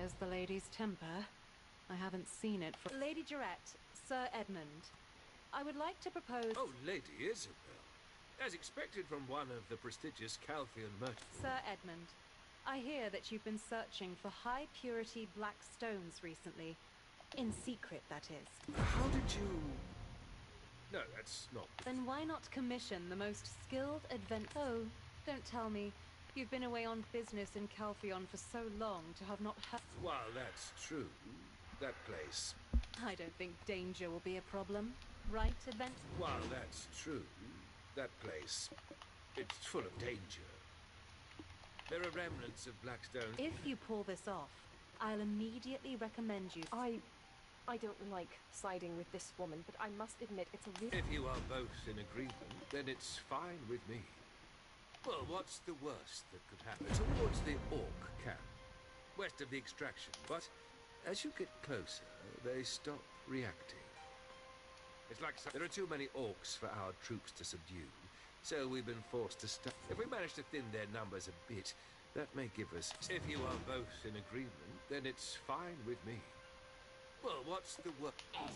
tires the lady's temper. I haven't seen it for— Lady Jarrett, Sir Edmund. I would like to propose— Oh, Lady Isabel. As expected from one of the prestigious Calthian merchants. Sir Edmund, I hear that you've been searching for high-purity black stones recently. In secret, that is. How did you... No, that's not... Then why not commission the most skilled Oh, don't tell me. You've been away on business in Calphion for so long to have not heard— While that's true, that place... I don't think danger will be a problem. Right, Advent? While that's true, that place... It's full of danger. There are remnants of Blackstone. If you pull this off, I'll immediately recommend you— I don't like siding with this woman, but I must admit it's a real— If you are both in agreement, then it's fine with me. Well, what's the worst that could happen? Towards the Orc camp, west of the extraction. But as you get closer, they stop reacting. It's like there are too many Orcs for our troops to subdue, so we've been forced to stop. If we manage to thin their numbers a bit, that may give us... If you are both in agreement, then it's fine with me. Well, what's the worst? Yes.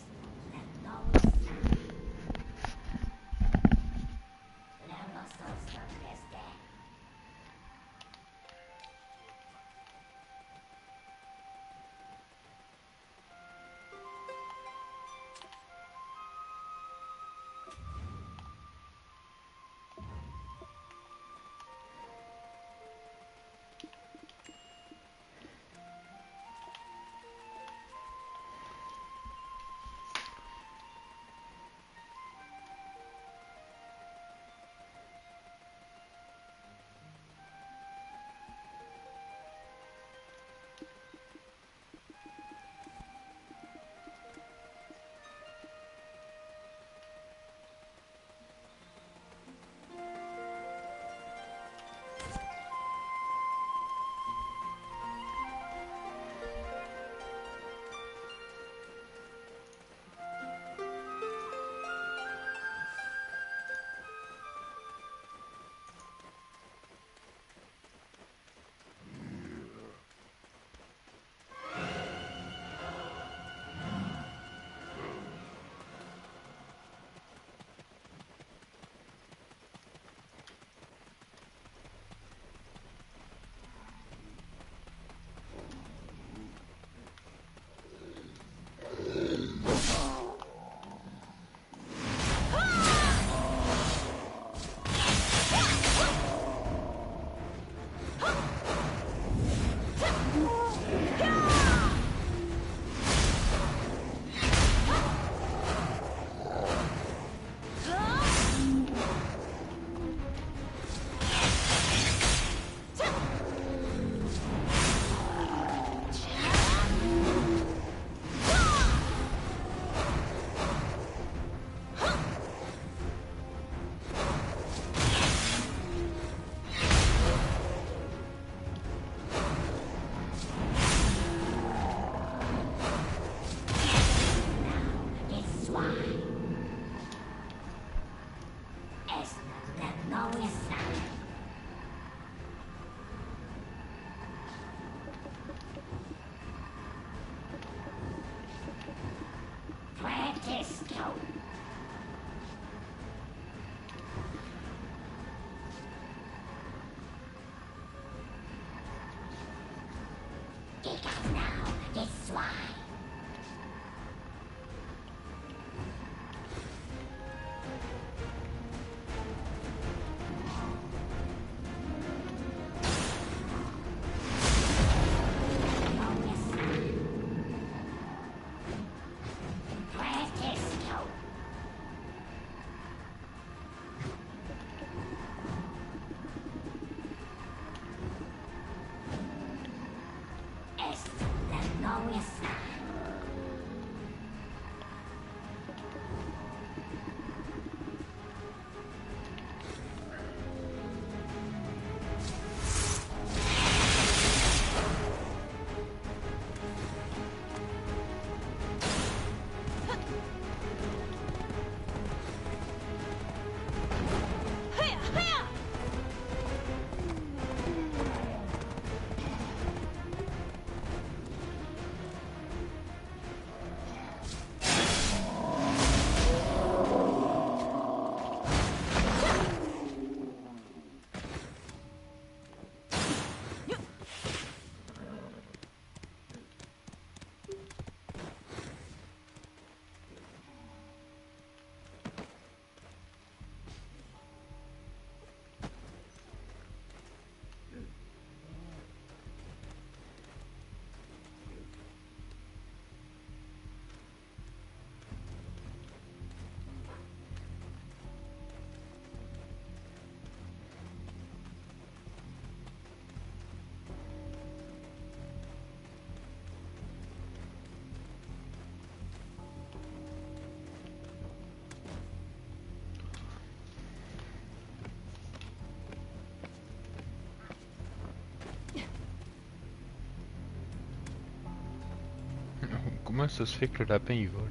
Comment ça se fait que le lapin il vole?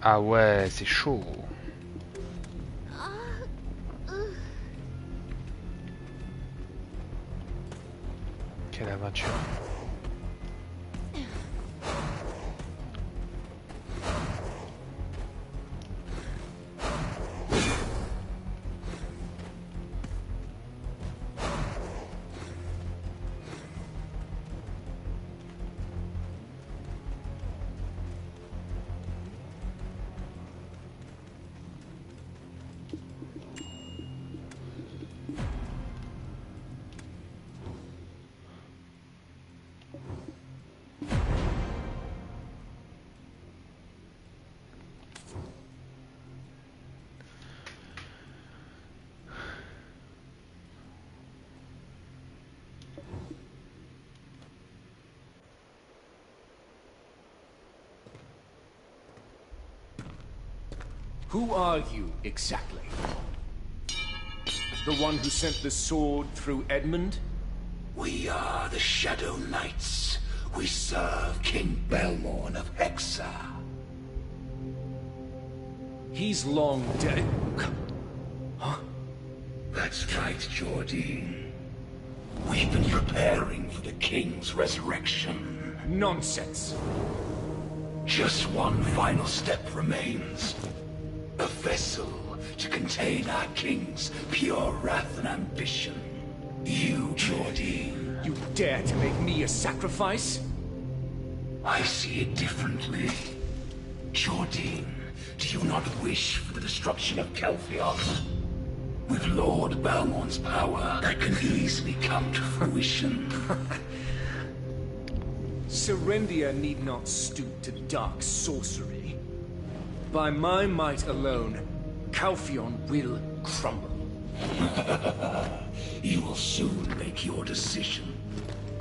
Ah ouais, c'est chaud. Quelle aventure. Who are you, exactly? The one who sent the sword through Edmund? We are the Shadow Knights. We serve King Belmorn of Hexa. He's long dead. Huh? That's right, Jordine. We've been preparing for the King's resurrection. Nonsense. Just one final step remains. A vessel to contain our King's pure wrath and ambition. You, Jordine. You dare to make me a sacrifice? I see it differently. Jordine, do you not wish for the destruction of Calpheon? With Lord Balmorn's power, that can easily come to fruition. Serendia need not stoop to dark sorcery. By my might alone, Calpheon will crumble. You will soon make your decision.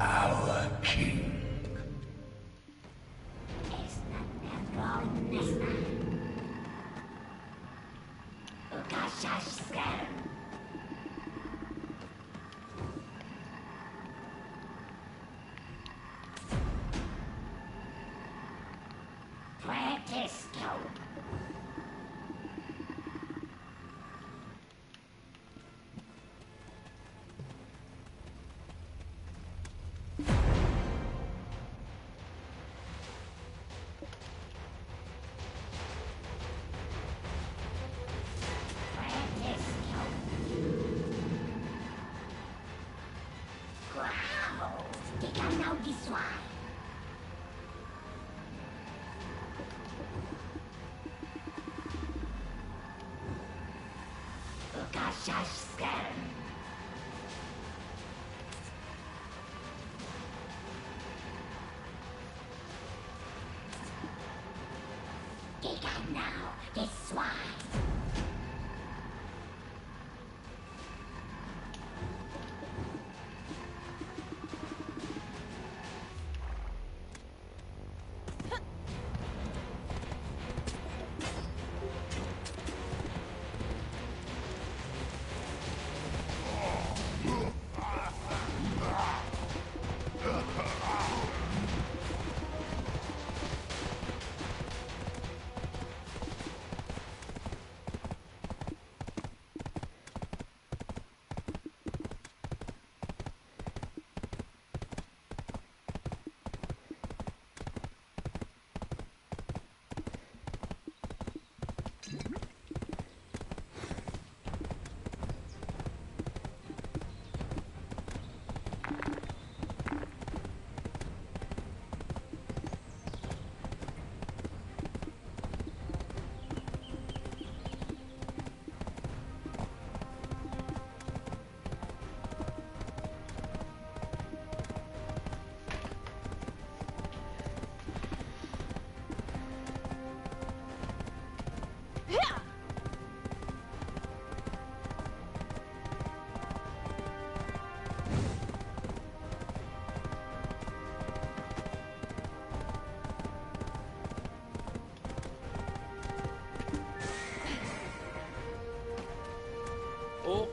Our King.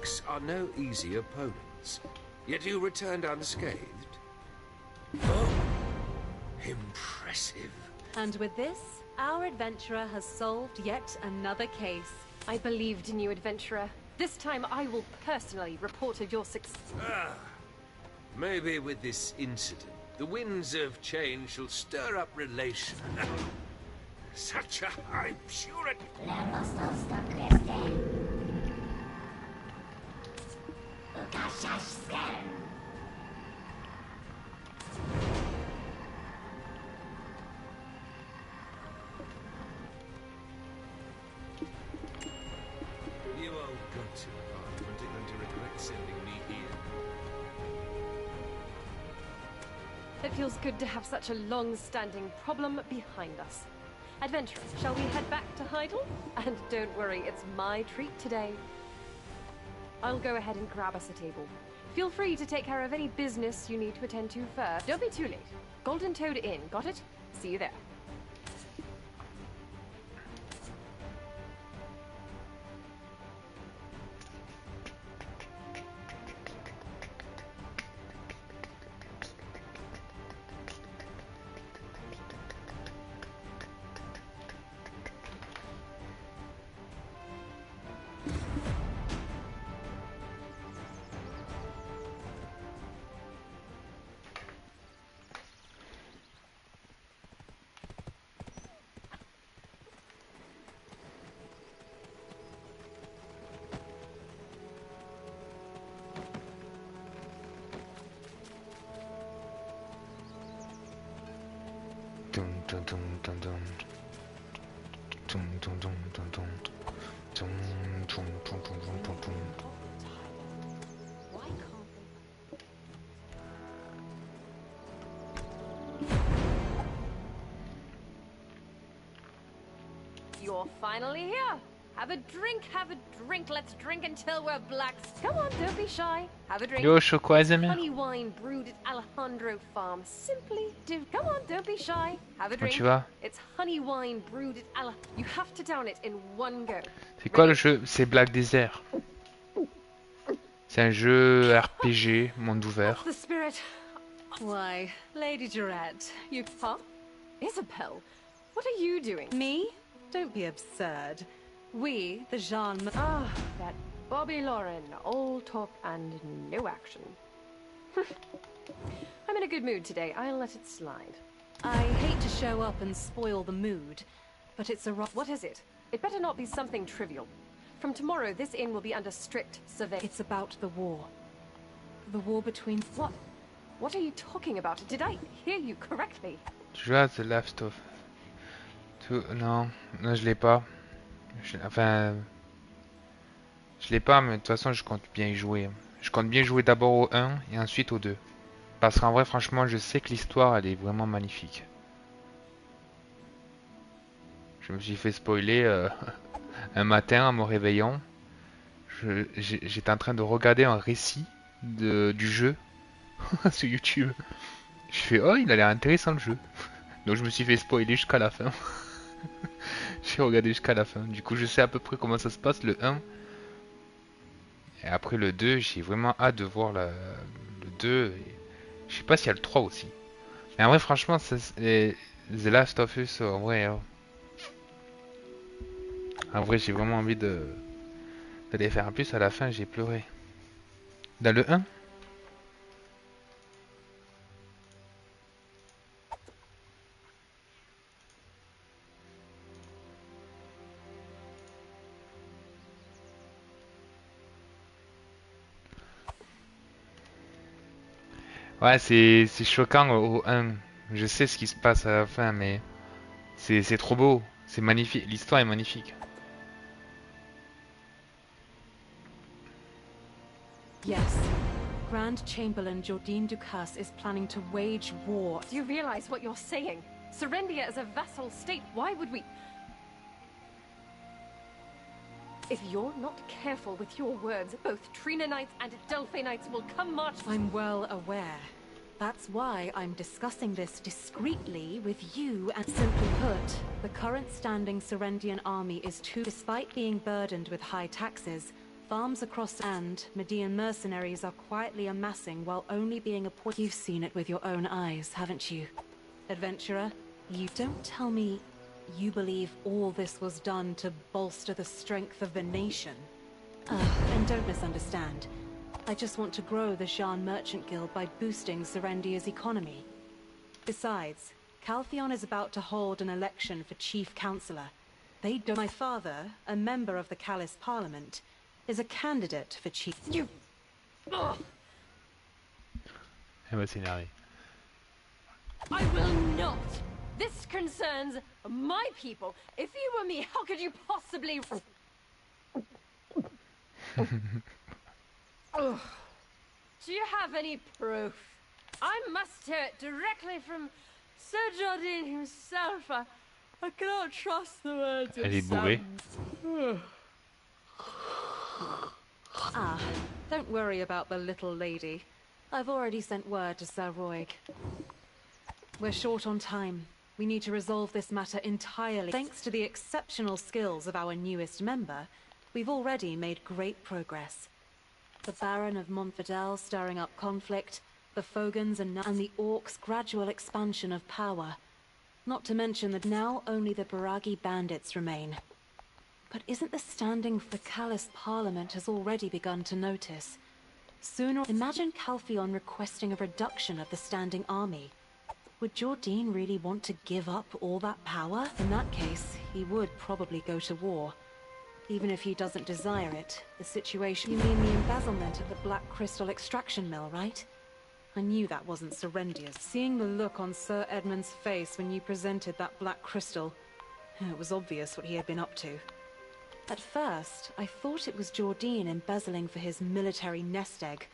orcs are no easy opponents. Yet you returned unscathed? Oh, impressive. And with this, our adventurer has solved yet another case. I believed in you, adventurer. This time I will personally report of your success. Maybe with this incident, the winds of change shall stir up relation. Such a high purity. You old goats in the Parliament are going to regret sending me here. It feels good to have such a long-standing problem behind us. Adventurers, shall we head back to Heidel? And don't worry, it's my treat today. I'll go ahead and grab us a table. Feel free to take care of any business you need to attend to first. Don't be too late. Golden Toad Inn, got it? See you there. Dum dum dum dum dum. Dum dum dum dum dum. Dum dum dum dum dum dum dum. Why can't they? You're finally here. Have a drink, let's drink until we're black. Come on, don't be shy. Have a drink. Yo, chocolat ASMR. Honey wine brewed at Alejandro Farm. Simply do. Come on, don't be shy. Have a Comment drink. tu vas? It's honey wine brewed at You have to down it in one go. C'est quoi le jeu? C'est Black Desert. C'est un jeu RPG, monde ouvert. The spirit. Why, Lady Durette, you... Huh? Isabel, what are you doing? Me? Don't be absurd. We, the Jean... Ah, that Bobby Lauren. All talk and no action. I'm in a good mood today. I'll let it slide. I hate to show up and spoil the mood, but it's a What is it? It better not be something trivial. From tomorrow, this inn will be under strict surveillance. It's about the war. The war between... What? What are you talking about? Did I hear you correctly? Tu joues à The Last of... Non, non, je l'ai pas. Enfin... Je l'ai pas, mais de toute façon, je compte bien y jouer. Je compte bien jouer d'abord au 1 et ensuite au 2. Parce qu'en vrai, franchement, je sais que l'histoire, elle est vraiment magnifique. Je me suis fait spoiler un matin en me réveillant. J'étais en train de regarder un récit du jeu sur YouTube. Je fais, oh, il a l'air intéressant le jeu. Donc je me suis fait spoiler jusqu'à la fin. J'ai regardé jusqu'à la fin. Du coup, je sais à peu près comment ça se passe, le 1. Et après le 2, j'ai vraiment hâte de voir le 2. Et je sais pas s'il y a le 3 aussi. Mais en vrai, franchement, The Last of Us, en vrai... En vrai, j'ai vraiment envie d'aller faire un plus. À la fin, j'ai pleuré. Dans le 1. Ouais, c'est choquant au 1. Je sais ce qui se passe à la fin, mais c'est trop beau. C'est magnifique. L'histoire est magnifique. Yes. Grand Chamberlain Jordine Ducasse is planning to wage war. Do you realize what you're saying? Serendia is a vassal state. Why would we... If you're not careful with your words, both Trina Knights and Delphi Knights will come march... I'm well aware. That's why I'm discussing this discreetly with you, and simply put, the current standing Serendian army is too... Despite being burdened with high taxes, Farms across and Median mercenaries are quietly amassing while only being appointed. You've seen it with your own eyes, haven't you? Adventurer, you don't tell me you believe all this was done to bolster the strength of the nation. And don't misunderstand. I just want to grow the Shan Merchant Guild by boosting Serendia's economy. Besides, Calpheon is about to hold an election for Chief Counselor. My father, a member of the Callis Parliament, is a candidate for Chief... You... Ugh. Elle va s'énerver. I will not! This concerns my people. If you were me, how could you possibly... Ugh. Do you have any proof? I must hear it directly from Sir Jardine himself. I cannot trust the words Elle est of bourrée. some... Ah, don't worry about the little lady. I've already sent word to Sir Roig. We're short on time. We need to resolve this matter entirely. Thanks to the exceptional skills of our newest member, we've already made great progress. The Baron of Montfidel stirring up conflict, the Fogans and the Orcs' gradual expansion of power. Not to mention that now only the Baragi bandits remain. But isn't the standing for the Callis Parliament has already begun to notice? Sooner, imagine Calpheon requesting a reduction of the standing army. Would Jordine really want to give up all that power? In that case, he would probably go to war. Even if he doesn't desire it, the situation... You mean the embezzlement at the Black Crystal extraction mill, right? I knew that wasn't Serendia's. Seeing the look on Sir Edmund's face when you presented that Black Crystal, it was obvious what he had been up to. At first, I thought it was Jordine embezzling for his military nest egg.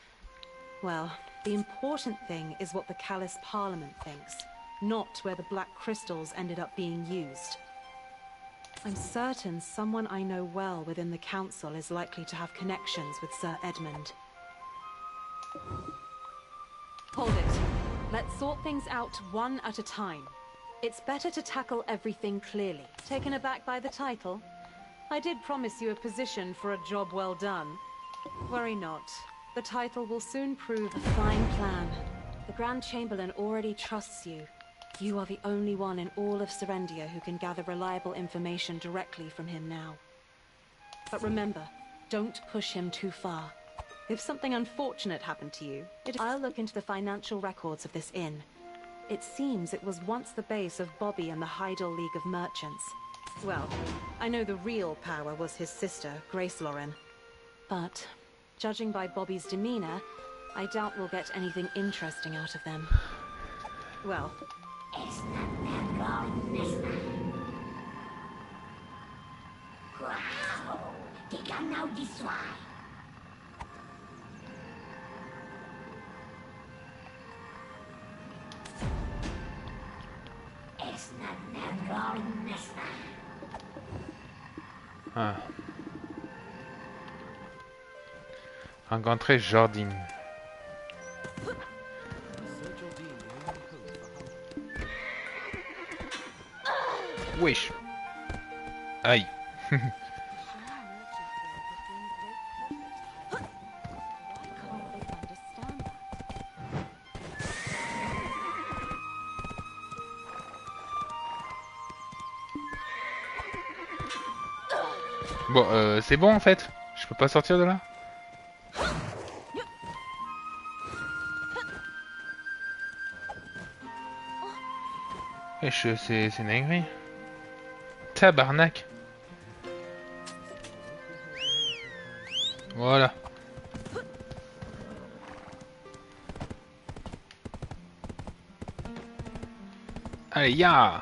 Well, the important thing is what the Callis Parliament thinks, not where the Black Crystals ended up being used. I'm certain someone I know well within the Council is likely to have connections with Sir Edmund. Hold it. Let's sort things out one at a time. It's better to tackle everything clearly. Taken aback by the title? I did promise you a position for a job well done. Worry not. The title will soon prove a fine plan. The Grand Chamberlain already trusts you. You are the only one in all of Serendia who can gather reliable information directly from him now. But remember, don't push him too far. If something unfortunate happened to you, I'll look into the financial records of this inn. It seems it was once the base of Bobby and the Hydel League of Merchants. Well, I know the real power was his sister, Grace Lauren. But, judging by Bobby's demeanor, I doubt we'll get anything interesting out of them. Well... Ah. Rencontrer Jordine. Wesh. Aïe. Bon, c'est bon en fait. Je peux pas sortir de là. Wesh, c'est une dinguerie. Tabarnak. Voilà. Allez, ya.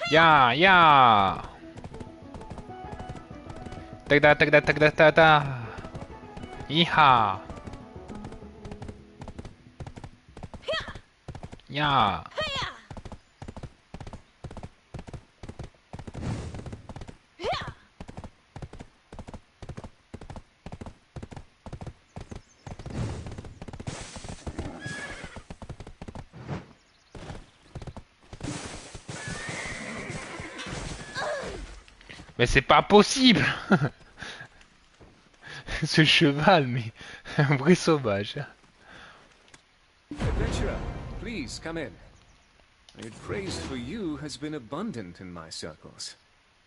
Ya, ya. Tagda, tagda, tagda, tagda. Iha. Ya. Mais c'est pas possible. Ce cheval, mais un vrai sauvage. Adventurer, please come in. Praise for you has been abundant in my circles.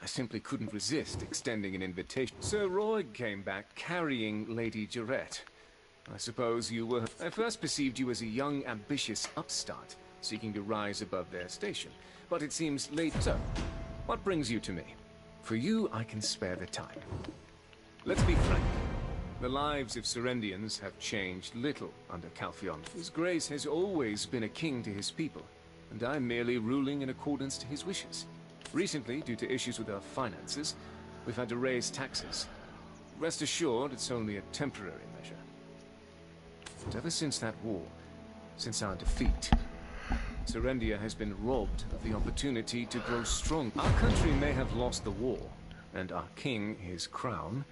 I simply couldn't resist extending an invitation. Sir Roy came back carrying Lady Jarette. I suppose you were... I first perceived you as a young, ambitious upstart, seeking to rise above their station. But it seems late... So, what brings you to me? For you, I can spare the time. Let's be frank. The lives of Serendians have changed little under Calphion. His Grace has always been a king to his people, and I'm merely ruling in accordance to his wishes. Recently, due to issues with our finances, we've had to raise taxes. Rest assured, it's only a temporary measure. But ever since that war, since our defeat, Serendia has been robbed of the opportunity to grow strong. Our country may have lost the war, and our king his crown,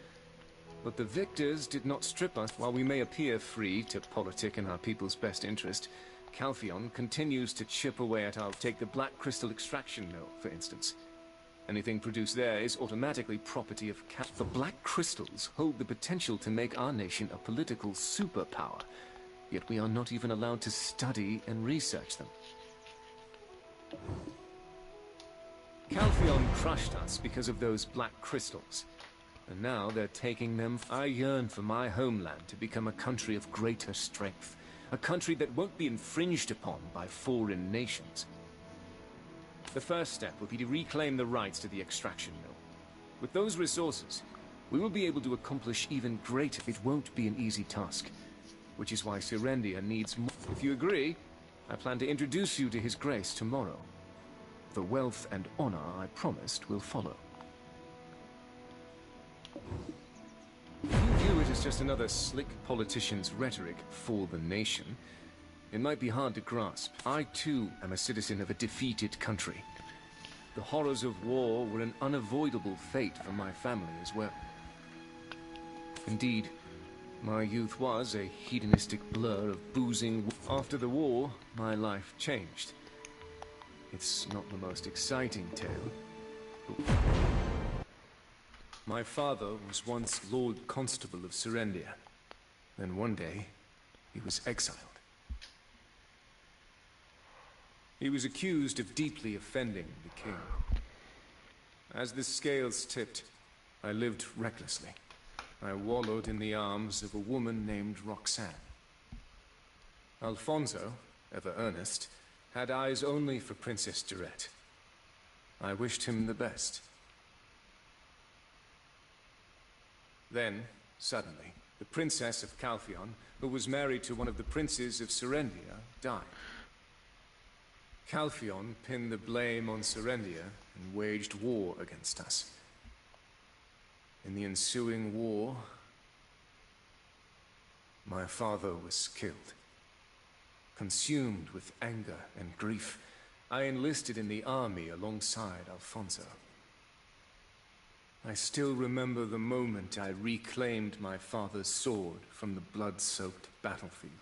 but the victors did not strip us. While we may appear free to politic in our people's best interest, Calphion continues to chip away at our... Take the Black Crystal extraction mill, for instance. Anything produced there is automatically property of The Black Crystals hold the potential to make our nation a political superpower, yet we are not even allowed to study and research them. Calphion crushed us because of those black crystals, and now they're taking them. I yearn for my homeland to become a country of greater strength, a country that won't be infringed upon by foreign nations. The first step will be to reclaim the rights to the extraction mill. With those resources, we will be able to accomplish even greater. It won't be an easy task, which is why Serendia needs more. If you agree, I plan to introduce you to His Grace tomorrow. The wealth and honor I promised will follow. If you view it as just another slick politician's rhetoric for the nation, it might be hard to grasp. I too am a citizen of a defeated country. The horrors of war were an unavoidable fate for my family as well. Indeed, my youth was a hedonistic blur of boozing. After the war, my life changed. It's not the most exciting tale. My father was once Lord Constable of Serendia. Then one day, he was exiled. He was accused of deeply offending the king. As the scales tipped, I lived recklessly. I wallowed in the arms of a woman named Roxanne. Alfonso, ever earnest, had eyes only for Princess Jarette. I wished him the best. Then, suddenly, the Princess of Calphion, who was married to one of the princes of Serendia, died. Calphion pinned the blame on Serendia and waged war against us. In the ensuing war, my father was killed. Consumed with anger and grief, I enlisted in the army alongside Alfonso. I still remember the moment I reclaimed my father's sword from the blood-soaked battlefield.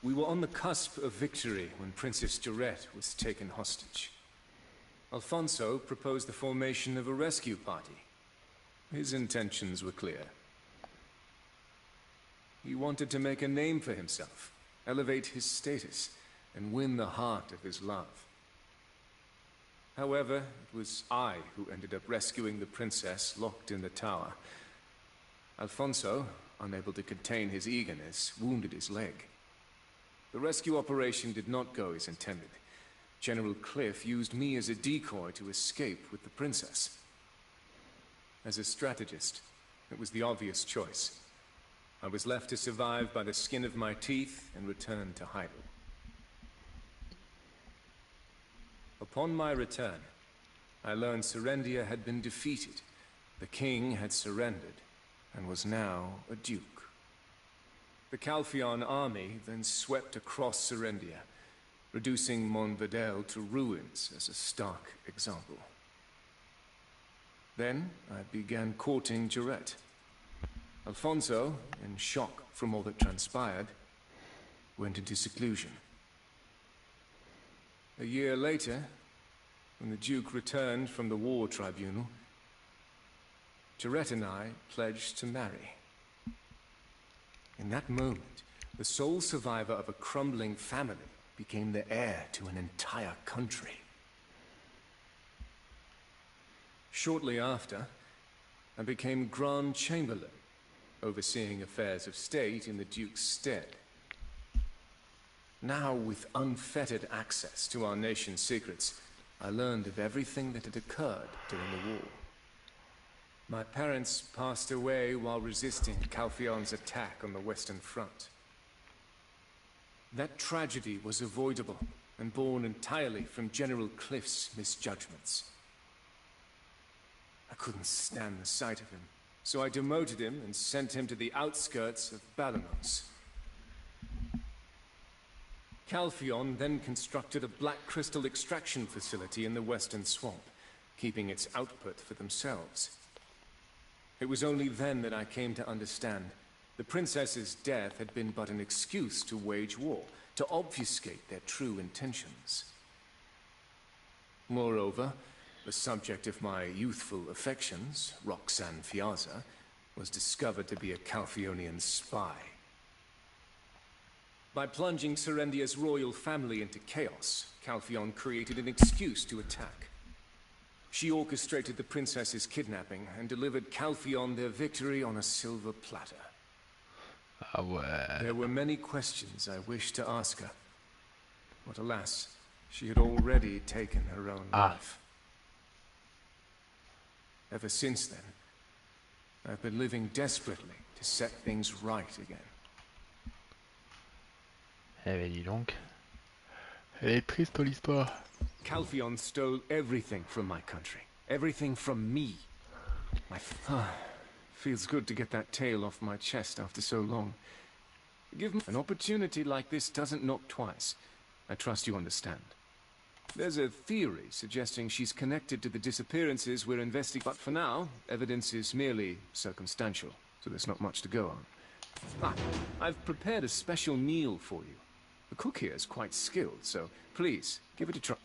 We were on the cusp of victory when Princess Jarette was taken hostage. Alfonso proposed the formation of a rescue party. His intentions were clear. He wanted to make a name for himself, elevate his status, and win the heart of his love. However, it was I who ended up rescuing the princess locked in the tower. Alfonso, unable to contain his eagerness, wounded his leg. The rescue operation did not go as intended. General Cliff used me as a decoy to escape with the princess. As a strategist, it was the obvious choice. I was left to survive by the skin of my teeth and return to Heidel. Upon my return, I learned Serendia had been defeated. The king had surrendered and was now a duke. The Calphion army then swept across Serendia, reducing Monvedel to ruins as a stark example. Then I began courting Jarette. Alfonso, in shock from all that transpired, went into seclusion. A year later, when the Duke returned from the war tribunal, Jarette and I pledged to marry. In that moment, the sole survivor of a crumbling family became the heir to an entire country. Shortly after, I became Grand Chamberlain, overseeing affairs of state in the Duke's stead. Now, with unfettered access to our nation's secrets, I learned of everything that had occurred during the war. My parents passed away while resisting Calphion's attack on the Western Front. That tragedy was avoidable and born entirely from General Cliff's misjudgments. I couldn't stand the sight of him, so I demoted him and sent him to the outskirts of Balanos. Calphion then constructed a black crystal extraction facility in the Western Swamp, keeping its output for themselves. It was only then that I came to understand the princess's death had been but an excuse to wage war, to obfuscate their true intentions. Moreover, the subject of my youthful affections, Roxanne Fiaza, was discovered to be a Calphionian spy. By plunging Serendia's royal family into chaos, Calphion created an excuse to attack. She orchestrated the princess's kidnapping and delivered Calphion their victory on a silver platter. Ah ouais. There were many questions I wished to ask her, but alas, she had already taken her own life. Ever since then, I've been living desperately to set things right again. Eh ben dis donc. Elle est triste l'histoire. Calphion stole everything from my country. Everything from me. Feels good to get that tail off my chest after so long. Give me an opportunity like this doesn't knock twice. I trust you understand. There's a theory suggesting she's connected to the disappearances we're investigating, but for now, evidence is merely circumstantial, so there's not much to go on. I've prepared a special meal for you. The cook here is quite skilled, so please, give it a try.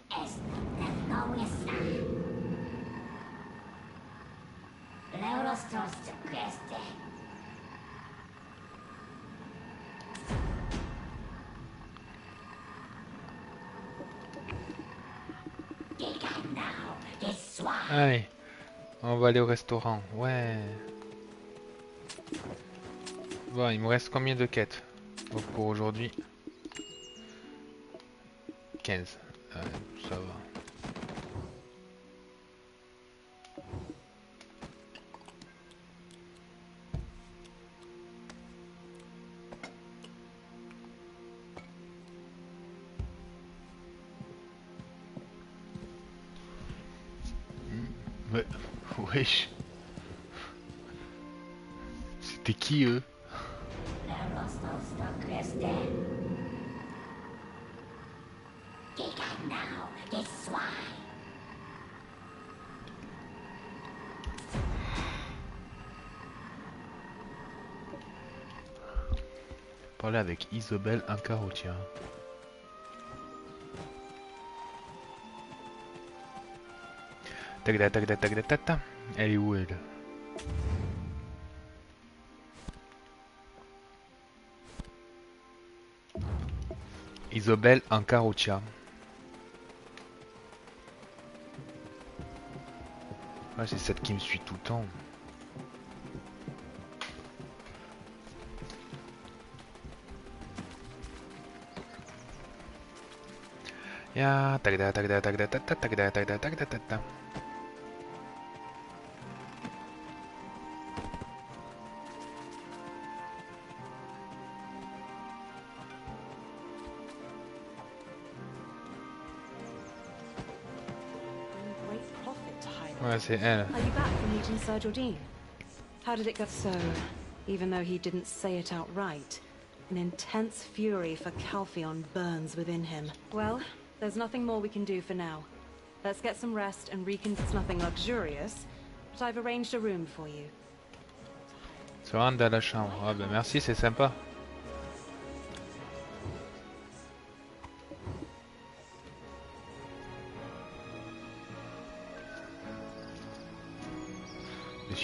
Allez, on va aller au restaurant. Ouais. Bon, il me reste combien de quêtes? Donc pour aujourd'hui 15. Ça va. Ouais. Wesh. C'était qui eux? Parler avec Isobel Incarotia. Tagda tagda tagda tata. Elle est où elle? Isobel Incarotia. Ah, c'est celle qui me suit tout le temps. Ya tagda tagda tagda tata tagda tagda tagda tata. Ouais, c'est elle. Are you back from meeting Sir Jordan? How did it go? So, even though he didn't say it outright, an intense fury for Calphion burns within him. Well, there's nothing more we can do for now. Let's get some rest and reconvene. It's nothing luxurious, but I've arranged a room for you. Se rendre à la chambre. Ah ben merci, c'est sympa.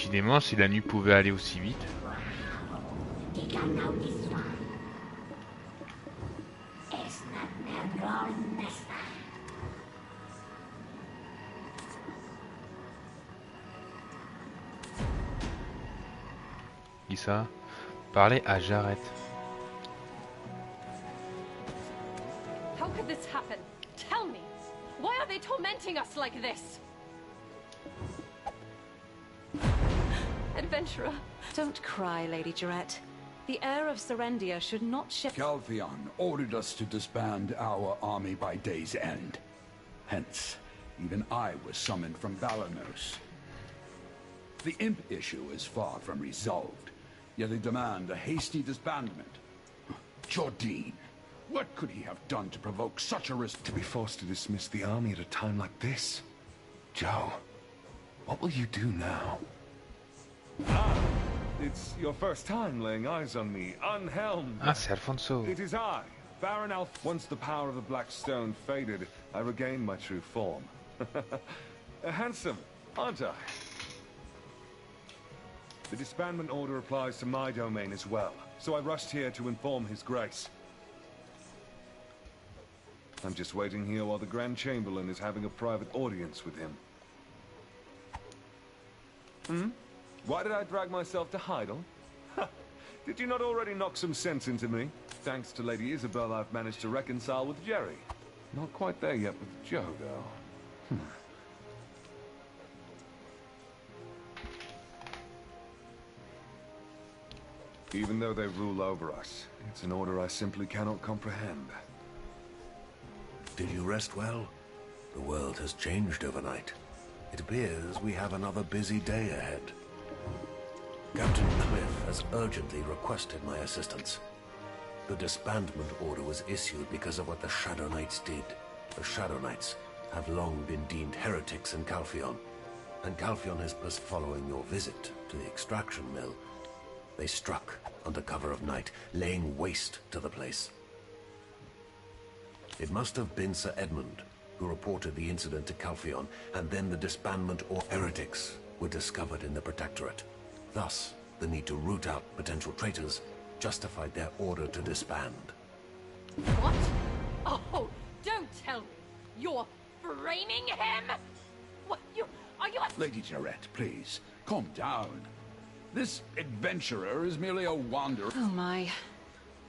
Décidément, si la nuit pouvait aller aussi vite. Qui ça? Parler à Jarrett. How could this happen? Tell me. Why are they tormenting us like this? Adventurer. Don't cry, Lady Jarrett. The heir of Serendia should not ship... Calpheon ordered us to disband our army by day's end. Hence, even I was summoned from Valanos. The imp issue is far from resolved, yet they demand a hasty disbandment. Jordine, what could he have done to provoke such a risk? To be forced to dismiss the army at a time like this? Joe, what will you do now? Ah, it's your first time laying eyes on me, unhelmed. Ah, c'est Alfonso. It is I, Baron Alf. Once the power of the Black Stone faded, I regained my true form. Handsome, aren't I? The disbandment order applies to my domain as well, so I rushed here to inform His Grace. I'm just waiting here while the Grand Chamberlain is having a private audience with him. Why did I drag myself to Heidel? Did you not already knock some sense into me? Thanks to Lady Isabel, I've managed to reconcile with Jerry. Not quite there yet with Joe, though. Even though they rule over us, it's an order I simply cannot comprehend. Did you rest well? The world has changed overnight. It appears we have another busy day ahead. Captain Cliff has urgently requested my assistance. The disbandment order was issued because of what the Shadow Knights did. The Shadow Knights have long been deemed heretics in Calpheon, and Calpheon has passed following your visit to the extraction mill. They struck under cover of night, laying waste to the place. It must have been Sir Edmund who reported the incident to Calpheon, and then the disbandment or heretics were discovered in the Protectorate. Thus, the need to root out potential traitors justified their order to disband. What? Oh, don't tell me. You're framing him? What, are you a... Lady Jarrett, please, calm down. This adventurer is merely a wanderer. Oh my.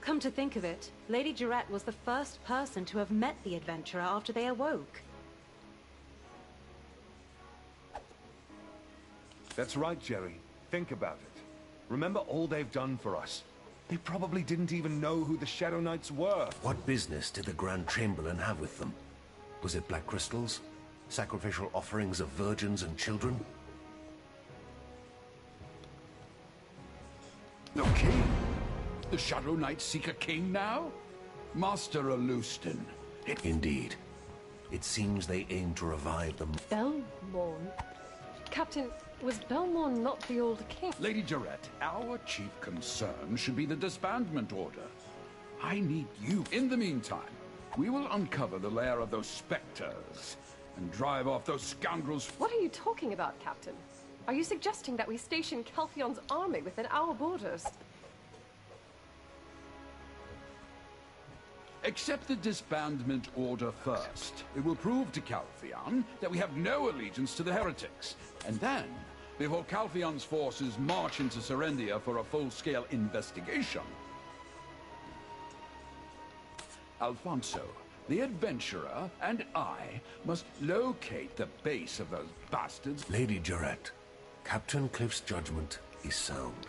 Come to think of it, Lady Jarrett was the first person to have met the adventurer after they awoke. That's right, Jerry. Think about it. Remember all they've done for us. They probably didn't even know who the Shadow Knights were. What business did the Grand Chamberlain have with them? Was it black crystals? Sacrificial offerings of virgins and children? The king? The Shadow Knights seek a king now? Master Alustin. Indeed. It seems they aim to revive them. Belmorn? Captain, was Belmorn not the old king? Lady Jarrett, our chief concern should be the disbandment order. I need you. In the meantime, we will uncover the lair of those specters and drive off those scoundrels. What are you talking about, Captain? Are you suggesting that we station Calpheon's army within our borders? Accept the disbandment order first. It will prove to Calpheon that we have no allegiance to the heretics. And then, before Calpheon's forces march into Serendia for a full-scale investigation, Alfonso, the adventurer, and I must locate the base of those bastards. Lady Jarrett, Captain Cliff's judgment is sound.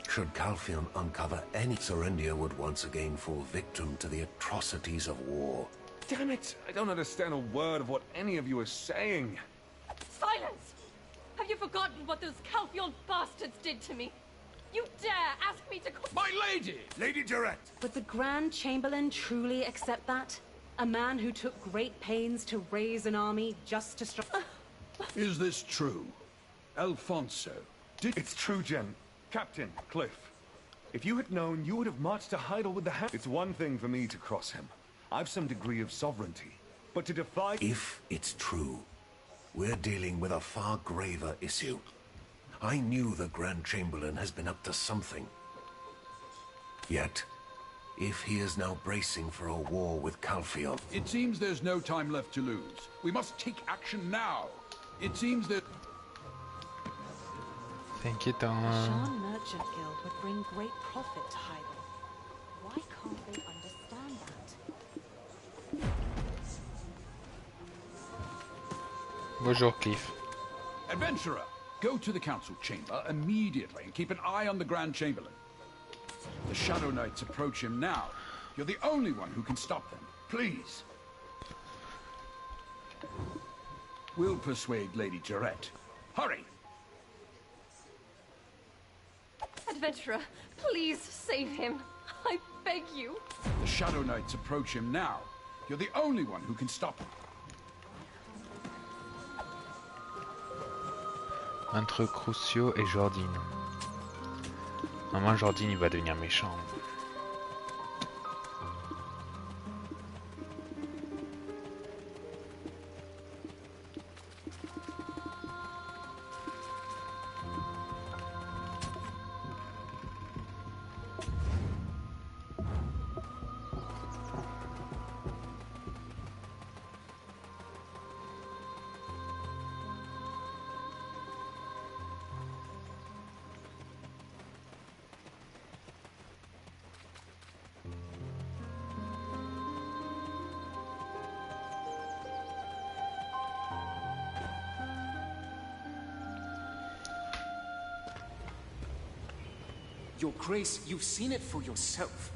Should Calpheon uncover any, Serendia would once again fall victim to the atrocities of war. Damn it! I don't understand a word of what any of you are saying. Silence! Have you forgotten what those Calpheon bastards did to me? You dare ask me to call... My lady! Lady Jarrett! Would the Grand Chamberlain truly accept that? A man who took great pains to raise an army just to strike... Is this true? Alfonso, did... It's true, Jen. Captain Cliff. If you had known, you would have marched to Heidel with the hand. It's one thing for me to cross him. I've some degree of sovereignty. But to defy... If it's true, we're dealing with a far graver issue. I knew the Grand Chamberlain has been up to something. Yet, if he is now bracing for a war with Calpheon... It seems there's no time left to lose. We must take action now. It seems that... C'est inquiétant. The Shan Merchant Guild would bring great profit to Hyrule. Why can't they understand that? Bonjour, Cliff. Adventurer, go to the council chamber immediately and keep an eye on the Grand Chamberlain. The Shadow Knights approach him now. You're the only one who can stop them. Please. We'll persuade Lady Jarette. Hurry! Adventurer, please save him. I beg you. The Shadow Knights approach him now. You're the only one who can stop him. Entre Crucio et Jordine. Normalement, Jordine, il va devenir méchant. Your Grace, you've seen it for yourself.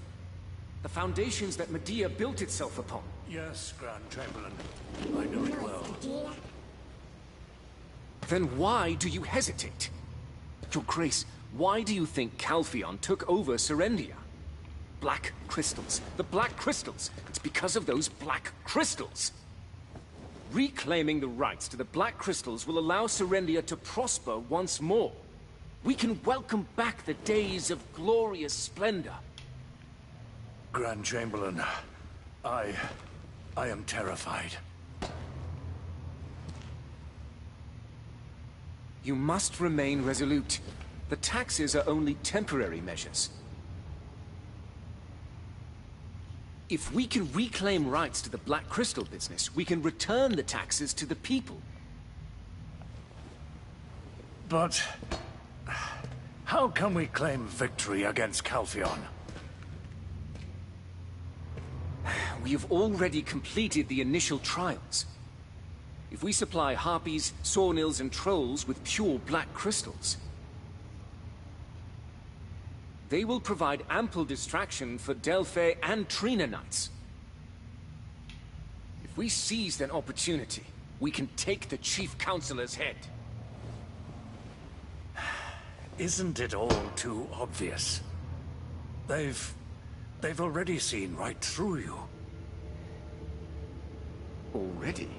The foundations that Medea built itself upon. Yes, Grand Chamberlain. I know it well. Then why do you hesitate? Your Grace, why do you think Calpheon took over Serendia? Black crystals. The black crystals. It's because of those black crystals. Reclaiming the rights to the black crystals will allow Serendia to prosper once more. We can welcome back the days of glorious splendor. Grand Chamberlain, I am terrified. You must remain resolute. The taxes are only temporary measures. If we can reclaim rights to the Black Crystal business, we can return the taxes to the people. But... how can we claim victory against Calpheon? We have already completed the initial trials. If we supply harpies, sawnills, and trolls with pure black crystals, they will provide ample distraction for Delphi and Trina Knights. If we seize an opportunity, we can take the Chief Counselor's head. Isn't it all too obvious? They've already seen right through you. Already?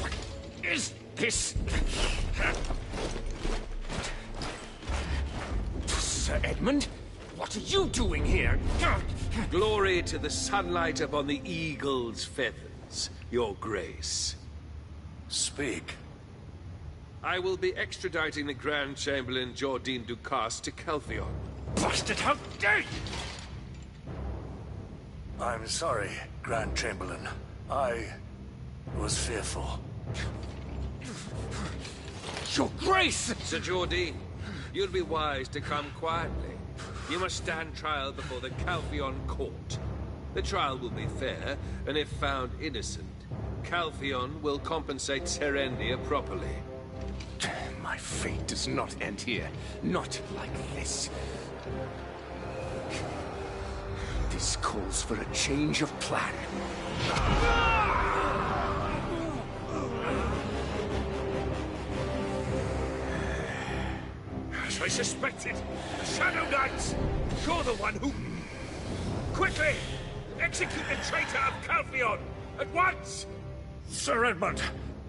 What is this? Sir Edmund? What are you doing here? Glory to the sunlight upon the eagle's feathers, Your Grace. Speak. I will be extraditing the Grand Chamberlain Jordine Ducasse to Calpheon. Bastard, how dare you! I'm sorry, Grand Chamberlain. I was fearful. Your Grace! Sir Jordine, you'll be wise to come quietly. You must stand trial before the Calpheon court. The trial will be fair, and if found innocent, Calpheon will compensate Serendia properly. My fate does not end here. Not like this. This calls for a change of plan. As I suspected, the Shadow Knights! You're the one who... Quickly! Execute the traitor of Calpheon! At once! Sir Edmund,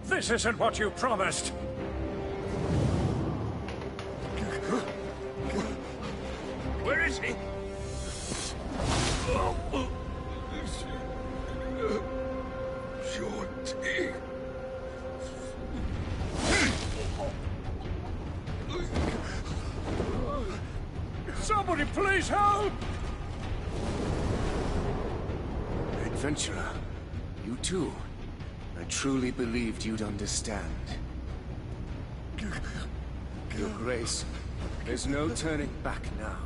this isn't what you promised. Where is he? Jordine. Somebody please help! Adventurer, you too. I truly believed you'd understand. Your Grace, there's no turning back now.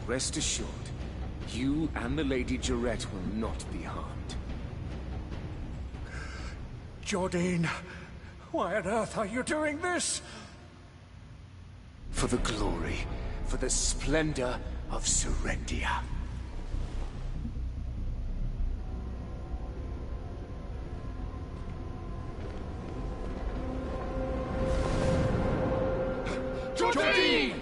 Rest assured, you and the Lady Jarette will not be harmed. Jordine, why on earth are you doing this? For the glory, for the splendor of Serendia. Jordine!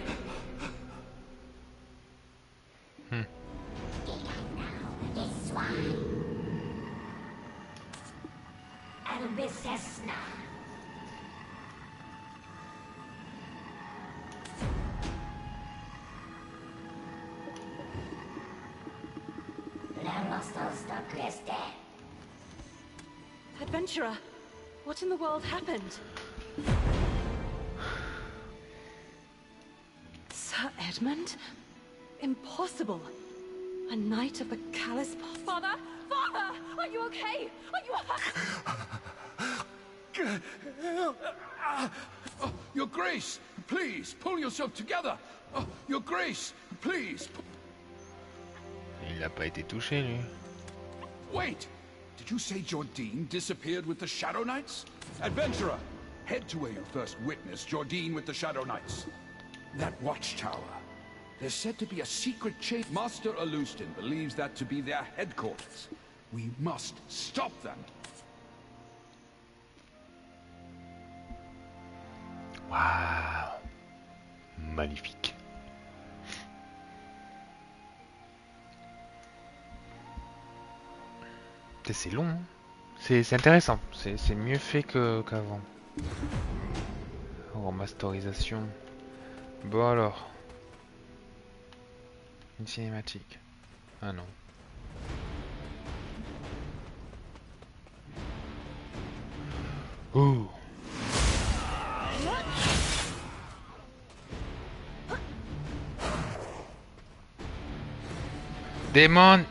Adventurer, what in the world happened? Sir Edmund? Impossible. A knight of the Callous Path. Father! Father! Are you okay? Are you hurt? Oh, Your Grace, please, pull yourself together. Oh, Your Grace, please. Il n'a pas été touché, lui. Wait! Did you say Jordine disappeared with the Shadow Knights? Adventurer, head to where you first witnessed Jordine with the Shadow Knights. That watchtower. There's said to be a secret chamber. Master Alustin believes that to be their headquarters. We must stop them. Waouh. Magnifique. C'est long, hein. C'est intéressant, c'est mieux fait qu'avant. Remasterisation. Bon alors. Une cinématique. Ah non. Ouh. Démon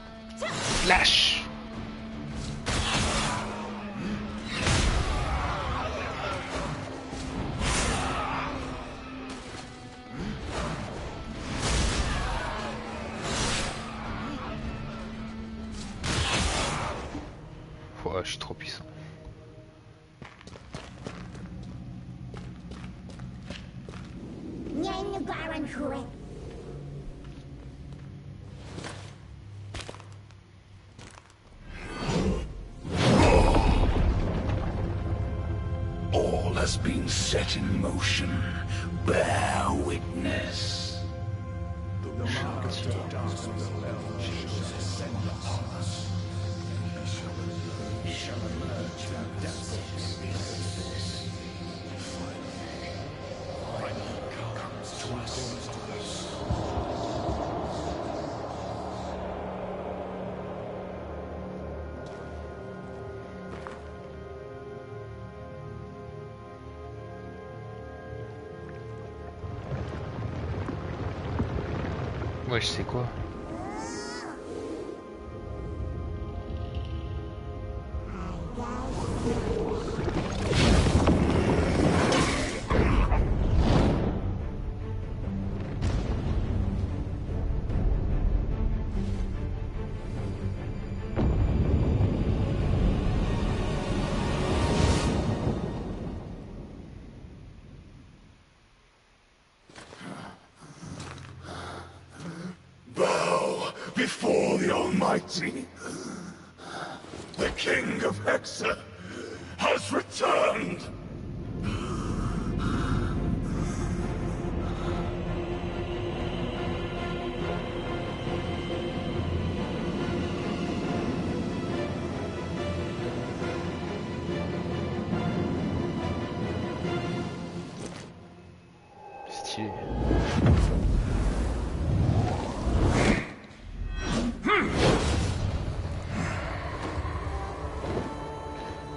Slash. Oh, je suis trop puissant. All has been set in motion. Bear witness. The mark of darkness shall descend upon us. We shall emerge from depths of this. Finally comes to us. Ouais, je sais quoi. Before the Almighty, the King of Hexa has returned. Stylé.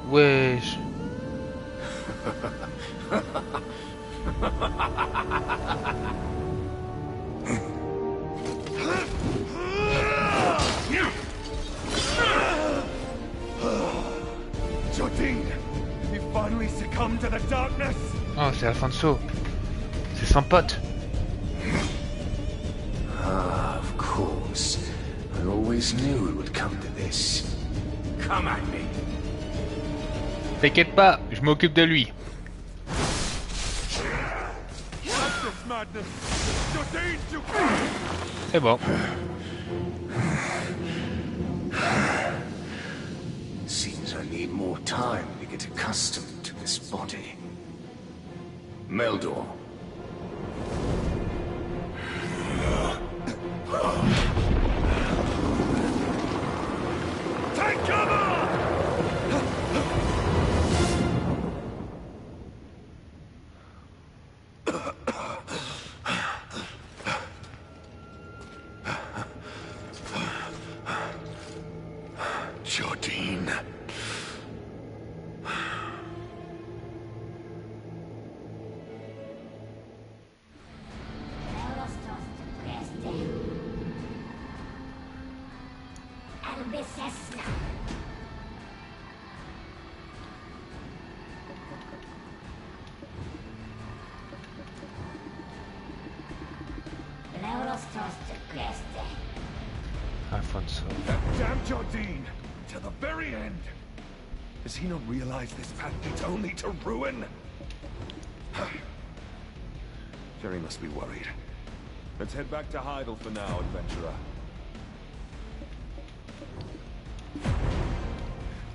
Wesh. the darkness. Oh, c'est Alfonso. C'est son pote. Ah, of course. I always knew it would come to this. Come at me. T'inquiète pas, je m'occupe de lui. C'est bon. Seems I need more time to get accustomed to this body. Meldor. Take cover! Jordine. Alfonso. That damn Jordine! To the very end! Does he not realize this path leads only to ruin? Jerry must be worried. Let's head back to Heidel for now, adventurer.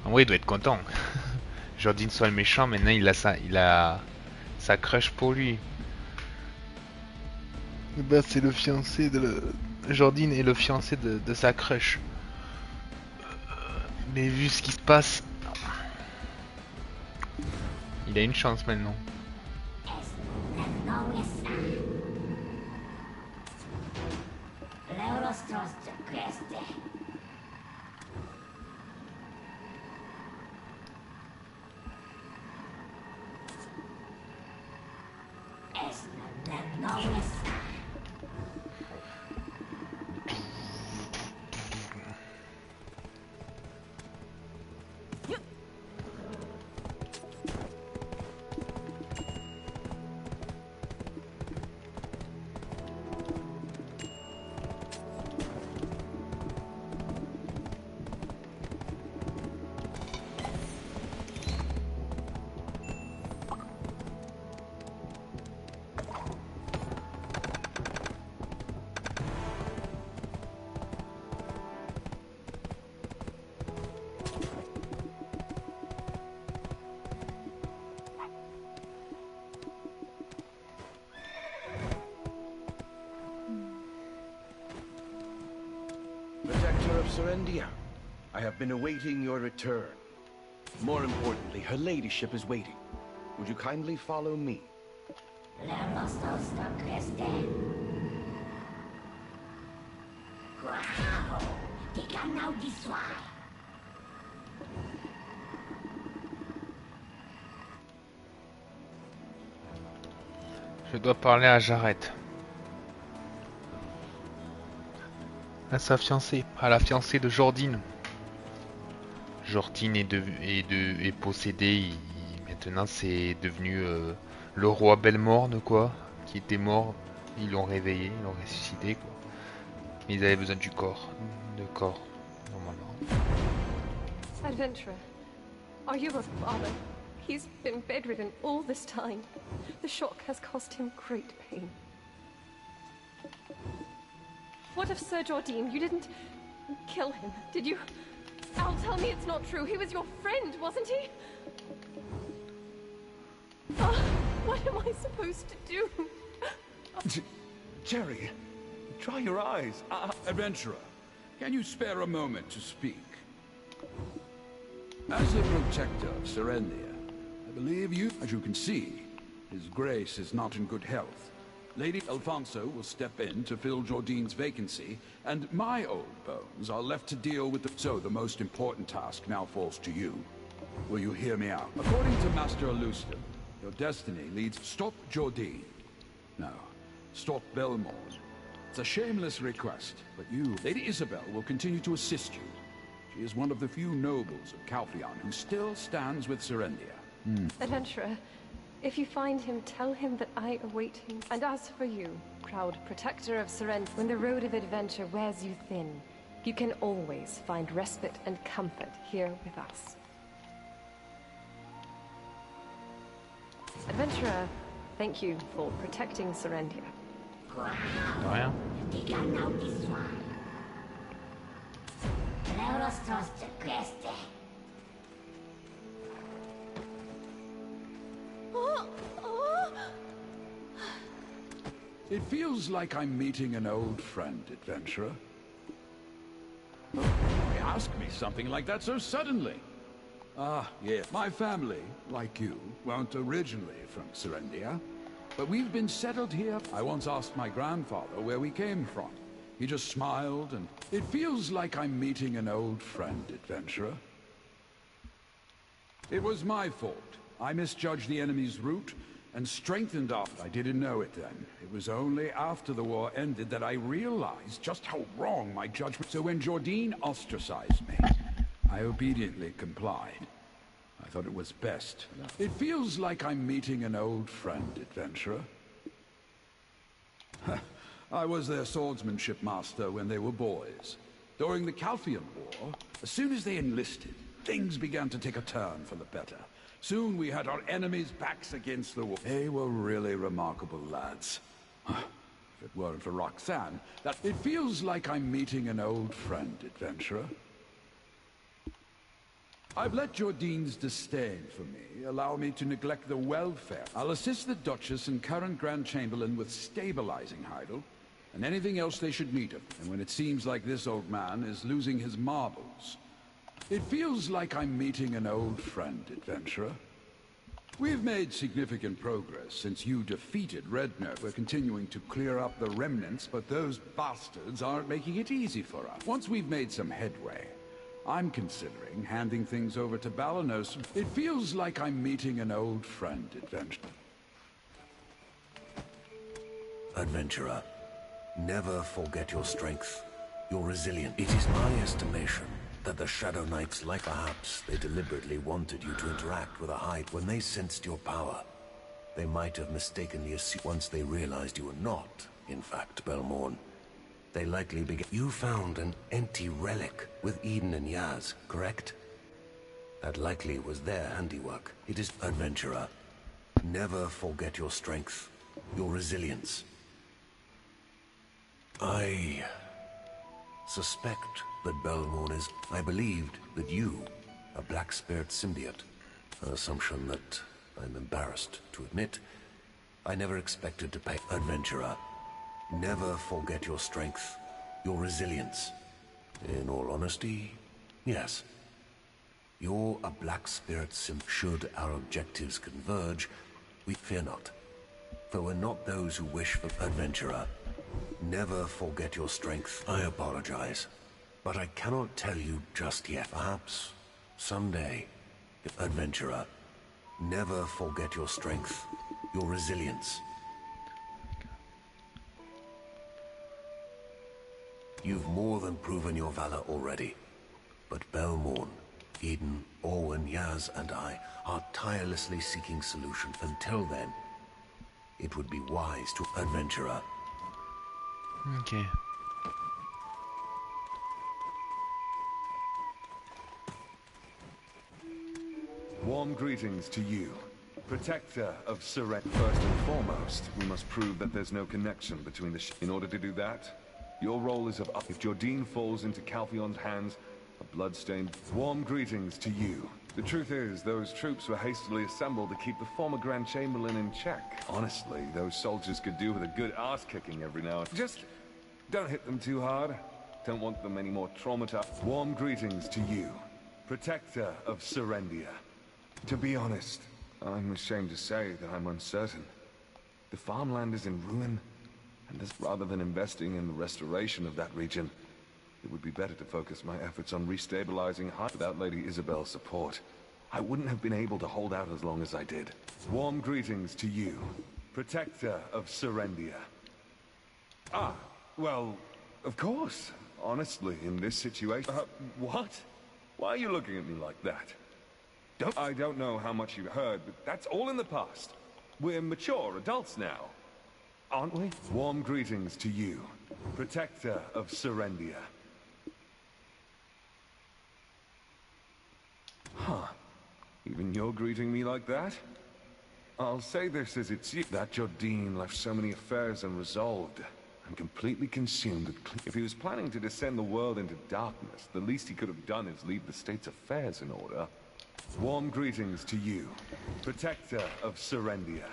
En vrai, il doit être content. Jordine soit le méchant, maintenant il a sa crush pour lui. Bah, c'est le fiancé de Jordine est le fiancé de sa crush. Mais vu ce qui se passe, il a une chance maintenant. Protector of Serendia, I have been awaiting your return. More importantly, her ladyship is waiting. Would you kindly follow me? Je dois parler à Jareth. À sa fiancée, à la fiancée de Jordine. Jordine est possédée. Maintenant, c'est devenu le roi Belmorne, quoi, qui était mort. Ils l'ont réveillé, ils l'ont ressuscité, quoi. Mais ils avaient besoin du corps, normalement. Adventurer, are you a father? He's been bedridden all this time. The shock has caused him great pain. What of Sir Jordine? You didn't kill him, did you? Al, tell me it's not true. He was your friend, wasn't he? What am I supposed to do? Jerry, dry your eyes. Adventurer, can you spare a moment to speak? As a protector of Serendia, I believe you, as you can see, His Grace is not in good health. Lady Alfonso will step in to fill Jordine's vacancy, and my old bones are left to deal with So the most important task now falls to you. Will you hear me out? According to Master Eluston, your destiny leads stop Jordine. No, stop Belmorn. It's a shameless request, but you, Lady Isabel, will continue to assist you. She is one of the few nobles of Calpheon who still stands with Serendia. Adventurer, If you find him, tell him that I await him. And as for you, proud protector of Surrender, when the road of adventure wears you thin, you can always find respite and comfort here with us. Adventurer, thank you for protecting Serendia. De rien. It feels like I'm meeting an old friend, adventurer. Why ask me something like that so suddenly? Ah, yes. My family, like you, weren't originally from Serendia, but we've been settled here. I once asked my grandfather where we came from. He just smiled, and it feels like I'm meeting an old friend, adventurer. It was my fault. I misjudged the enemy's route and strengthened up. I didn't know it then. It was only after the war ended that I realized just how wrong my judgment. So when Jordine ostracized me, I obediently complied. I thought it was best. It feels like I'm meeting an old friend, adventurer. I was their swordsmanship master when they were boys. During the Calphian War, as soon as they enlisted, things began to take a turn for the better. Soon we had our enemies' backs against the wall. They were really remarkable lads. If it weren't for Roxanne, it feels like I'm meeting an old friend, adventurer. I've let Jordine's disdain for me allow me to neglect the welfare. I'll assist the Duchess and current Grand Chamberlain with stabilizing Heidel, and anything else they should need of. And when it seems like this old man is losing his marbles, it feels like I'm meeting an old friend, adventurer. We've made significant progress since you defeated Redner. We're continuing to clear up the remnants, but those bastards aren't making it easy for us. Once we've made some headway, I'm considering handing things over to Balanos. It feels like I'm meeting an old friend, adventurer. Adventurer, never forget your strength, your resilience. It is my estimation that the Shadow Knights, like perhaps they deliberately wanted you to interact with a Hyde. When they sensed your power, they might have mistakenly assumed. Once they realized you were not, in fact, Belmorn, they likely began. You found an empty relic with Eden and Yaz, correct? That likely was their handiwork. It is, adventurer, never forget your strength, your resilience. I suspect that Belmorn is... I believed that you, a Black Spirit symbiote, an assumption that I'm embarrassed to admit. I never expected to pay. Adventurer, never forget your strength, your resilience. In all honesty, yes. You're a Black Spirit Should our objectives converge, we fear not. For we're not those who wish for... Adventurer, never forget your strength. I apologize, but I cannot tell you just yet. Perhaps someday. Adventurer, never forget your strength, your resilience. You've more than proven your valor already. But Belmorn, Eden, Orwyn, Yaz, and I are tirelessly seeking solutions. Until then, it would be wise to... Adventurer. Ok. Warm greetings to you, protector of Surrender. First and foremost, we must prove that there's no connection between the In order to do that, your role is of... If Jordine falls into Calphion's hands, a bloodstained... Warm greetings to you. The truth is, those troops were hastily assembled to keep the former Grand Chamberlain in check. Honestly, those soldiers could do with a good ass-kicking every now and then. Just don't hit them too hard. Don't want them any more traumatized. Warm greetings to you, protector of Serendia. To be honest, I'm ashamed to say that I'm uncertain. The farmland is in ruin, and rather than investing in the restoration of that region, it would be better to focus my efforts on restabilizing Hyde. Without Lady Isabel's support, I wouldn't have been able to hold out as long as I did. Warm greetings to you, protector of Serendia. Ah, well, of course. Honestly, in this situation... what? Why are you looking at me like that? I don't know how much you've heard, but that's all in the past. We're mature adults now, aren't we? Warm greetings to you, protector of Serendia. Huh. Even you're greeting me like that? I'll say this as it's you. That Jordine left so many affairs unresolved and completely consumed with... If he was planning to descend the world into darkness, the least he could have done is leave the state's affairs in order. Warm greetings to you, protector of Serendia.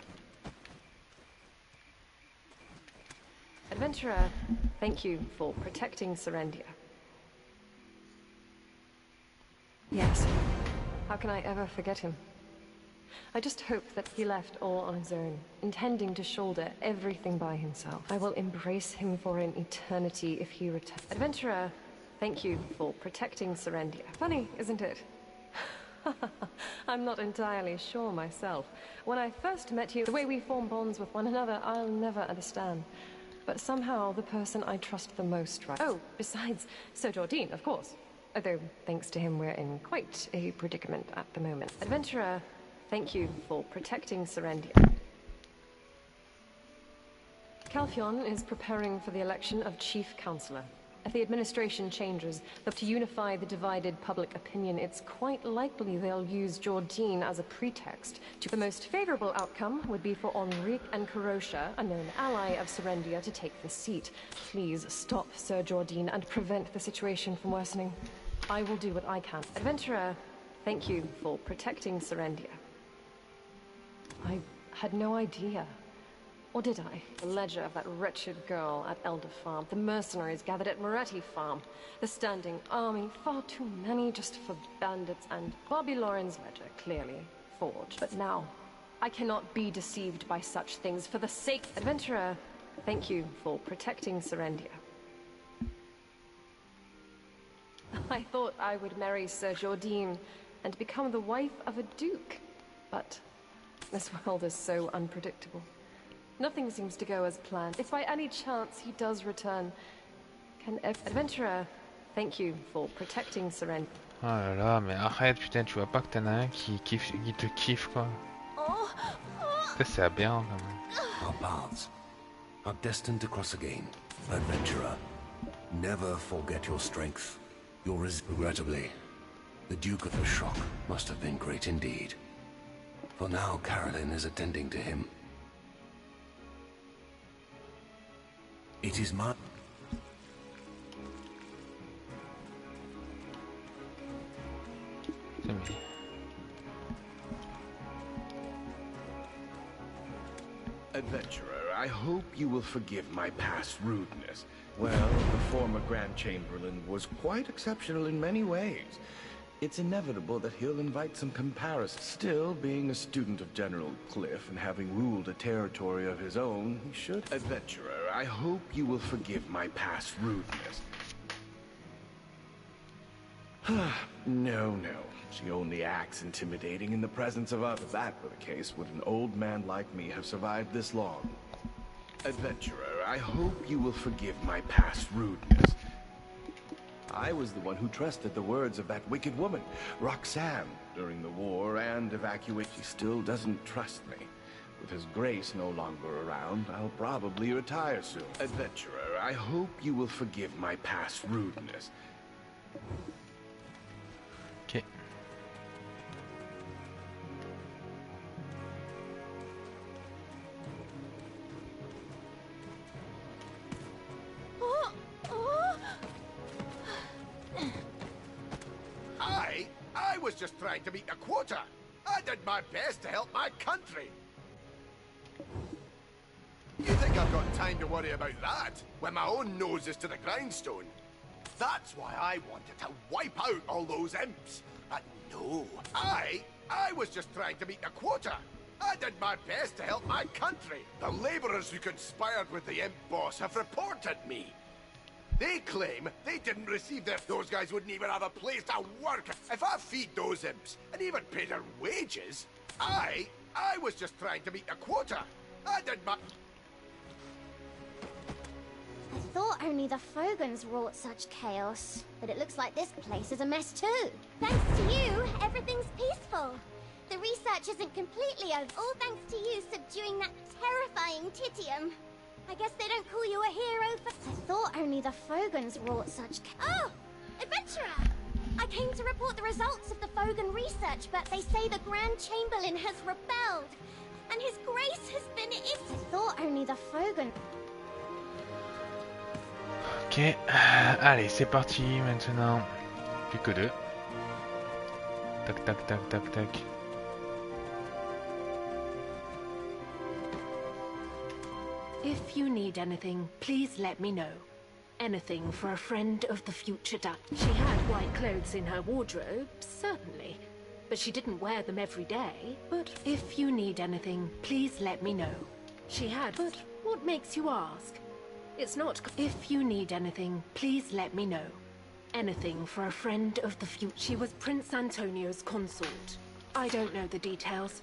Adventurer, thank you for protecting Serendia. Yes. How can I ever forget him? I just hope that he left all on his own, intending to shoulder everything by himself. I will embrace him for an eternity if he returns. Adventurer, thank you for protecting Serendia. Funny, isn't it? I'm not entirely sure myself. When I first met you, the way we form bonds with one another, I'll never understand. But somehow, the person I trust the most, right? Oh, besides, Sir Jordine, of course. Although, thanks to him, we're in quite a predicament at the moment. Adventurer, thank you for protecting Serendia. Calphion is preparing for the election of Chief Counselor. If the administration changes, to unify the divided public opinion, it's quite likely they'll use Jordine as a pretext. The most favorable outcome would be for Enrique and Karosha, a known ally of Serendia, to take the seat. Please stop Sir Jordine and prevent the situation from worsening. I will do what I can. Adventurer, thank you for protecting Serendia. I had no idea. Or did I? The ledger of that wretched girl at Elder Farm, the mercenaries gathered at Moretti Farm, the standing army, far too many just for bandits, and Bobby Lauren's ledger, clearly forged. But now, I cannot be deceived by such things for the sake... Adventurer, thank you for protecting Serendia. I thought I would marry Sir Jordine and become the wife of a duke, but this world is so unpredictable. Nothing seems to go as planned. If by any chance he does return, can... Adventurer, thank you for protecting Serendia. Oh là là, mais arrête, putain, tu vois pas que t'en as un qui te kiffe, quoi. Ça, c'est aberrant, quand même. Our paths are destined to cross again. Adventurer, never forget your strength. Regrettably, the Duke of the Shock must have been great indeed. For now, Caroline is attending to him. It is my... Adventurer, I hope you will forgive my past rudeness. Well, the former Grand Chamberlain was quite exceptional in many ways. It's inevitable that he'll invite some comparison. Still, being a student of General Cliff and having ruled a territory of his own, he should... Adventurer, I hope you will forgive my past rudeness. No. She only acts intimidating in the presence of others. If that were the case, would an old man like me have survived this long? Adventurer, I hope you will forgive my past rudeness. I was the one who trusted the words of that wicked woman, Roxanne, during the war and evacuation. She still doesn't trust me. With His Grace no longer around, I'll probably retire soon. Adventurer, I hope you will forgive my past rudeness. Okay. I was just trying to meet a quota. I did my best to help my country. You think I've got time to worry about that, when my own nose is to the grindstone? That's why I wanted to wipe out all those imps. But no, I was just trying to meet a quota. I did my best to help my country. The laborers who conspired with the imp boss have reported me. They claim they didn't receive those guys wouldn't even have a place to work. If I feed those imps and even pay their wages, I was just trying to meet a quota. I did my... I thought only the Fogans wrought such chaos, but it looks like this place is a mess too. Thanks to you, everything's peaceful. The research isn't completely over. All thanks to you subduing that terrifying Titium. I guess they don't call you a hero for... I thought only the Fogans wrought such... Oh! Adventurer! I came to report the results of the Fogan research, but they say the Grand Chamberlain has rebelled. And his grace has been... I thought only the Fogan... Ok, allez, c'est parti maintenant. Plus que deux. Tac, tac, tac, tac, tac. If you need anything, please let me know. Anything for a friend of the future Dutch. She had white clothes in her wardrobe, certainly. But she didn't wear them every day. But if you need anything, please let me know. She had... But what makes you ask? It's not... If you need anything, please let me know. Anything for a friend of the future. She was Prince Antonio's consort. I don't know the details.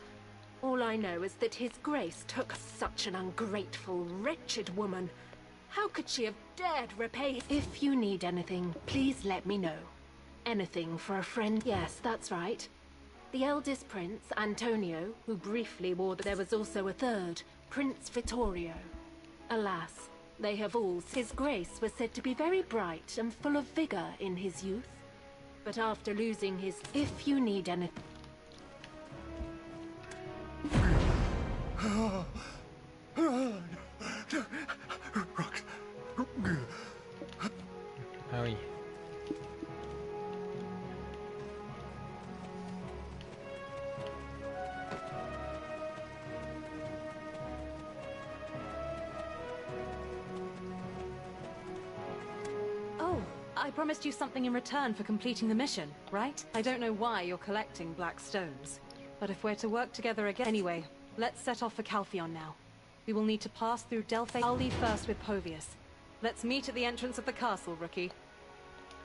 All I know is that his grace took such an ungrateful, wretched woman. How could she have dared repay... If you need anything, please let me know. Anything for a friend... Yes, that's right. The eldest prince, Antonio, who briefly wore... There was also a third, Prince Vittorio. Alas, they have all... His grace was said to be very bright and full of vigor in his youth. But after losing his... If you need anything... Ah oui. Oh, I promised you something in return for completing the mission, right? I don't know why you're collecting black stones. But if we're to work together again... Anyway, let's set off for Calpheon now. We will need to pass through Delphi. I'll leave first with Povius. Let's meet at the entrance of the castle, rookie.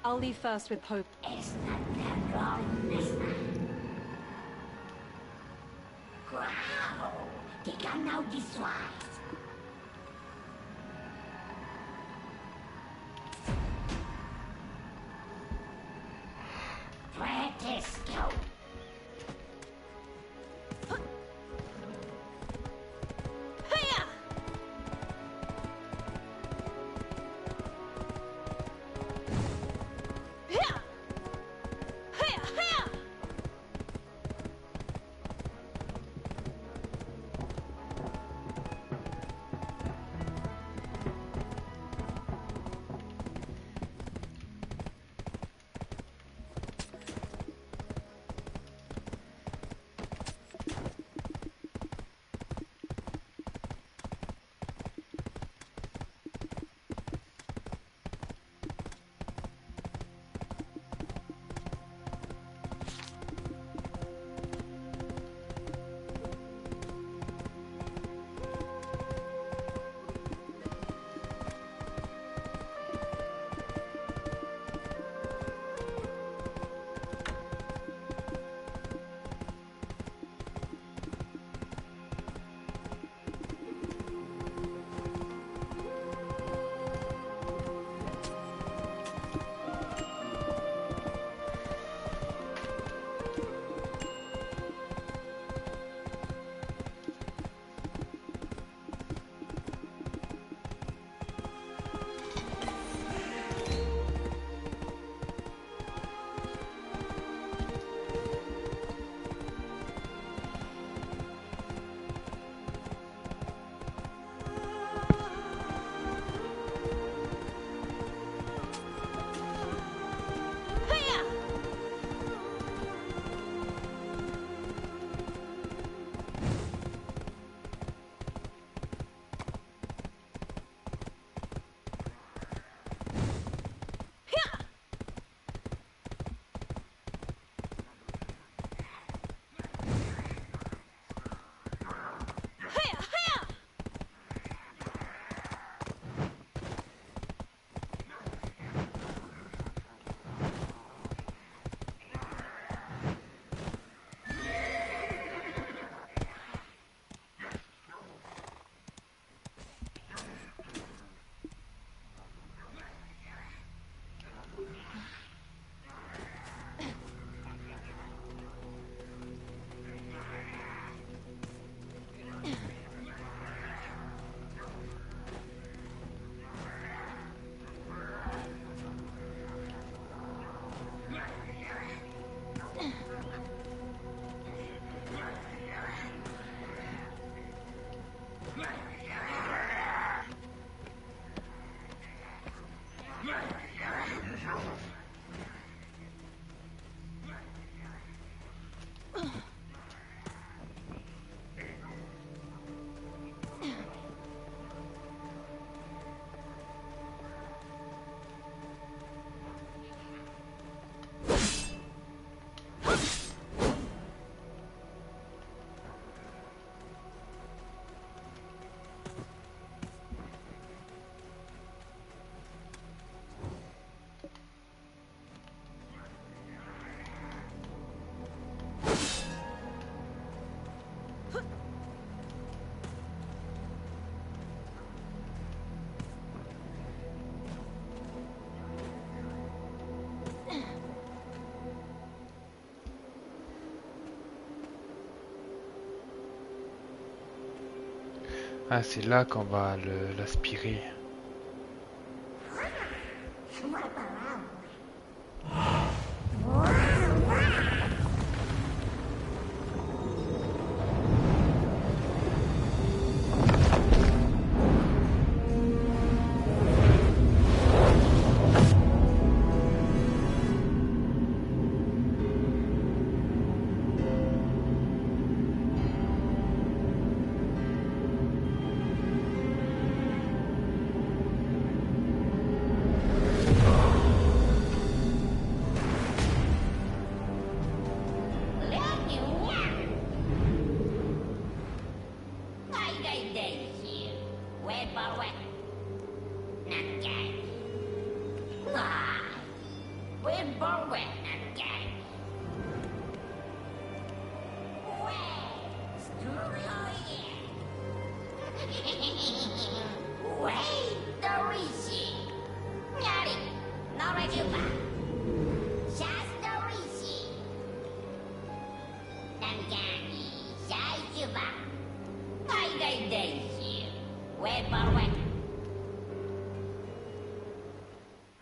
I'll leave first with Povius. Ah, c'est là qu'on va l'aspirer.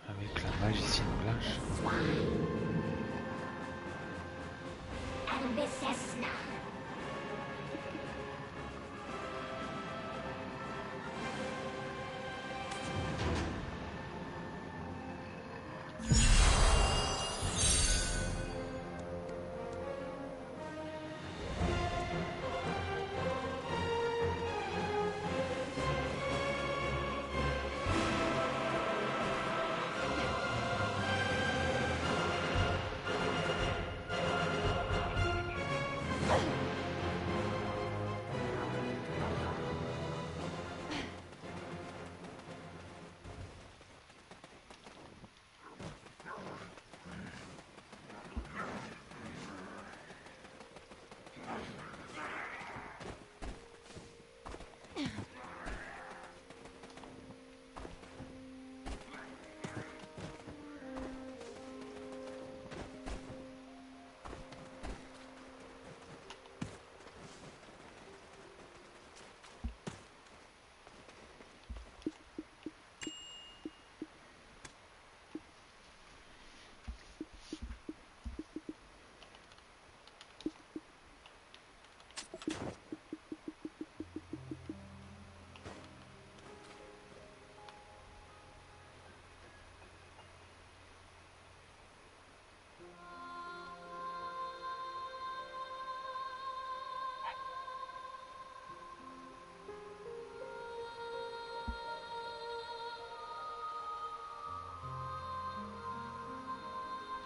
Avec la magicienne blanche.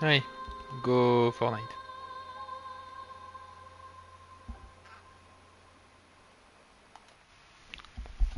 Allez, go Fortnite.